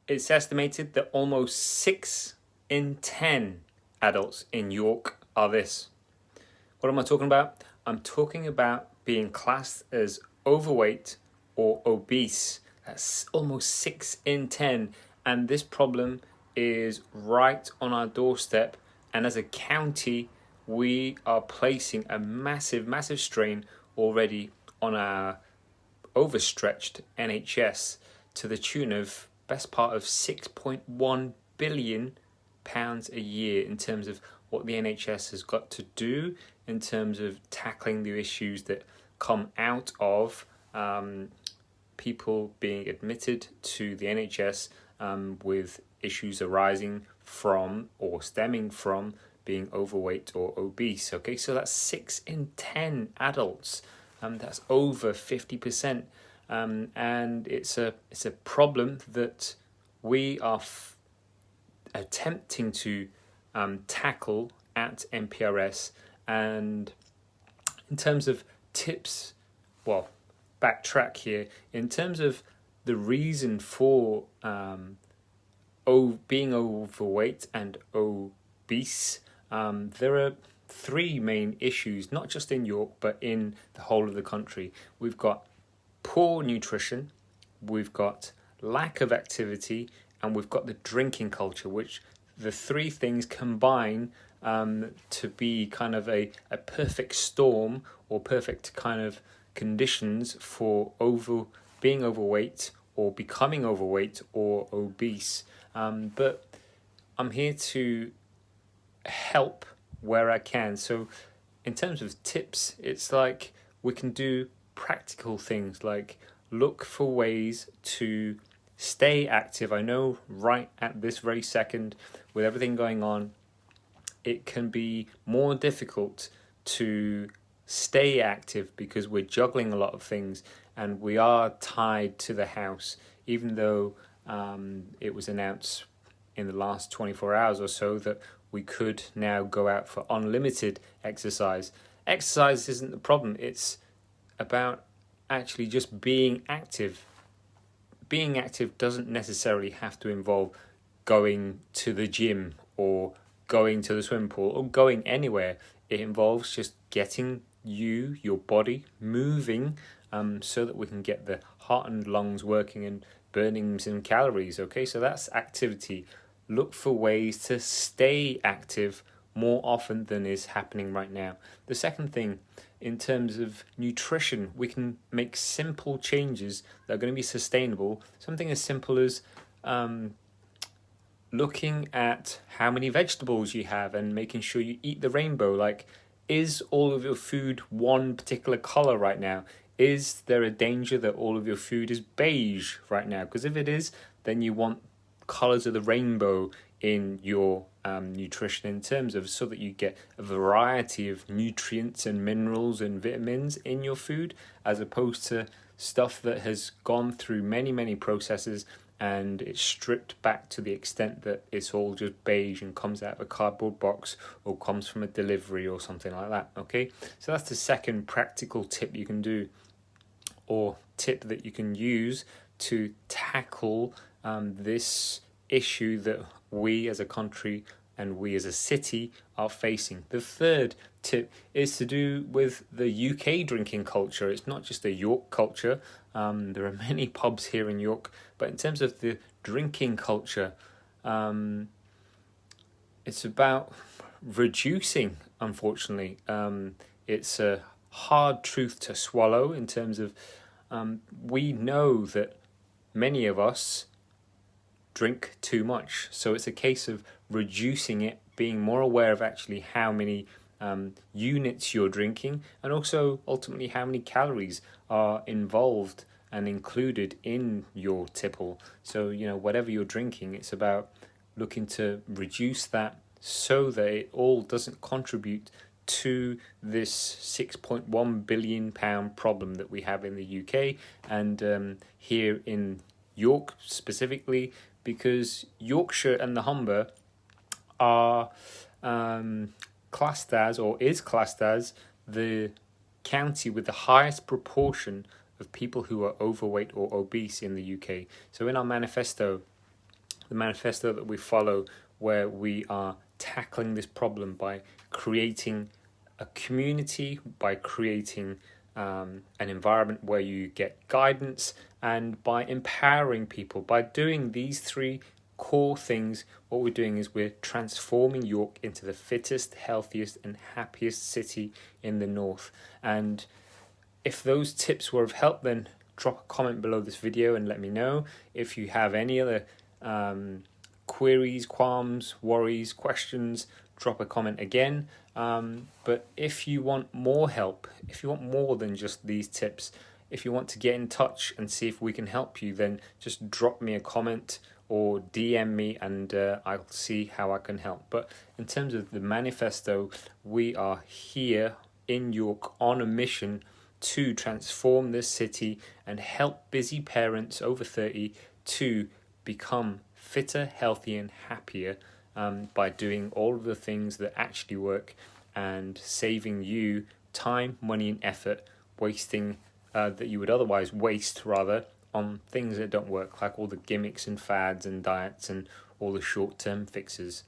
It's estimated that almost 6 in 10 adults in York are this. What am I talking about? I'm talking about being classed as overweight or obese. That's almost 6 in 10. And this problem is right on our doorstep. And as a county, we are placing a massive, massive strain already on our overstretched NHS to the tune of best part of £6.1 billion a year in terms of what the NHS has got to do in terms of tackling the issues that come out of people being admitted to the NHS with issues arising from or stemming from being overweight or obese. Okay, so that's 6 in 10 adults. That's over 50%. And it's a problem that we are attempting to tackle at NPRS. And in terms of tips, well, backtrack here. In terms of the reason for being overweight and obese, there are 3 main issues, not just in York, but in the whole of the country. We've got poor nutrition, we've got lack of activity, and we've got the drinking culture, which the 3 things combine to be kind of a perfect storm or perfect kind of conditions for being overweight or becoming overweight or obese. But I'm here to help where I can. So in terms of tips, it's like we can do practical things like look for ways to stay active. I know right at this very second, with everything going on, it can be more difficult to stay active because we're juggling a lot of things and we are tied to the house, even though it was announced in the last 24 hours or so that we could now go out for unlimited exercise. Exercise isn't the problem. It's about actually just being active. Being active doesn't necessarily have to involve going to the gym or going to the swimming pool or going anywhere. It involves just getting your body moving so that we can get the heart and lungs working and burning some calories. Okay, so that's activity. Look for ways to stay active more often than is happening right now. The second thing, in terms of nutrition, we can make simple changes that are going to be sustainable. Something as simple as looking at how many vegetables you have and making sure you eat the rainbow. Like, is all of your food one particular color right now? Is there a danger that all of your food is beige right now? Because if it is, then you want colors of the rainbow in your nutrition in terms of so that you get a variety of nutrients and minerals and vitamins in your food, as opposed to stuff that has gone through many processes and it's stripped back to the extent that it's all just beige and comes out of a cardboard box or comes from a delivery or something like that. Okay, so that's the second practical tip you can do, or tip that you can use to tackle this issue that we as a country and we as a city are facing. The third tip is to do with the UK drinking culture. It's not just a York culture. There are many pubs here in York, but in terms of the drinking culture, it's about reducing, unfortunately. It's a hard truth to swallow in terms of we know that many of us drink too much. So it's a case of reducing it, being more aware of actually how many units you're drinking, and also ultimately how many calories are involved and included in your tipple. So, whatever you're drinking, it's about looking to reduce that so that it all doesn't contribute to this £6.1 billion problem that we have in the UK and here in York specifically, because Yorkshire and the Humber are classed as, or is classed as, the county with the highest proportion of people who are overweight or obese in the UK. So in our manifesto, the manifesto that we follow, where we are tackling this problem by creating a community, by creating an environment where you get guidance, and by empowering people. By doing these three core things, what we're doing is we're transforming York into the fittest, healthiest and happiest city in the north. And if those tips were of help, then drop a comment below this video and let me know. If you have any other queries, qualms, worries, questions, drop a comment again. But if you want more help, if you want more than just these tips, if you want to get in touch and see if we can help you, then just drop me a comment or DM me, and I'll see how I can help. But in terms of the manifesto, we are here in York on a mission to transform this city and help busy parents over 30 to become fitter, healthier and happier by doing all of the things that actually work and saving you time, money and effort that you would otherwise waste on things that don't work, like all the gimmicks and fads and diets and all the short-term fixes.